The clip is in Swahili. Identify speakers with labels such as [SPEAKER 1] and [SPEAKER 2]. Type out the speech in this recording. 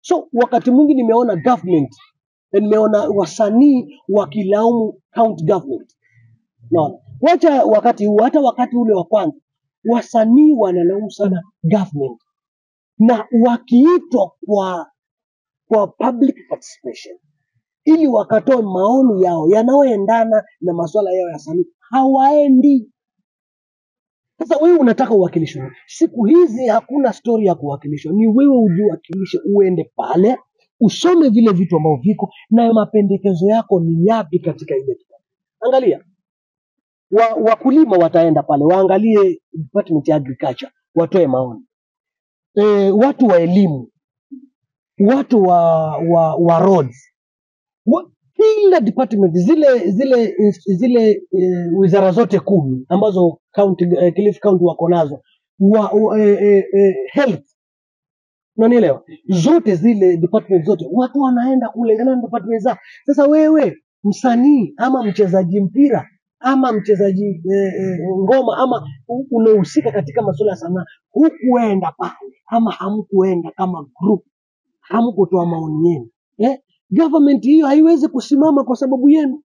[SPEAKER 1] So wakati mwingi nimeona government, nimeona wasanii wakilaumu county government. No. Wacha wakati huu, hata wakati ule wa kwanza, wasanii wanalaumu sana government. Na wakiitwa kwa public participation, ili wakatoe maoni yao yanayoendana na masuala yao ya sanaa, hawaendi. Sasa wewe unataka uwakilishwe. Siku hizi hakuna story ya kuwakilishwa. Ni wewe ujiwakilishe, uende pale, usome vile vitu ambavyo viko na mapendekezo yako ni yapi katika ile kitabu. Angalia. Wakulima wataenda pale, waangalie department ya agriculture, watoe maoni. Watu wa elimu, watu wa roads, kila department, zile wizara zote 10 ambazo Kilifi County wako nazo, health, unanielewa, zote zile department zote watu wanaenda kulingana na department zao. Sasa wewe msanii ama mchezaji mpira ama mchezaji ngoma ama unahusika katika masuala ya sanaa, hukuenda pale ama hamkuenda kama group, hamkutoa maoni yenu, government hiyo haiwezi kusimama kwa sababu yenu.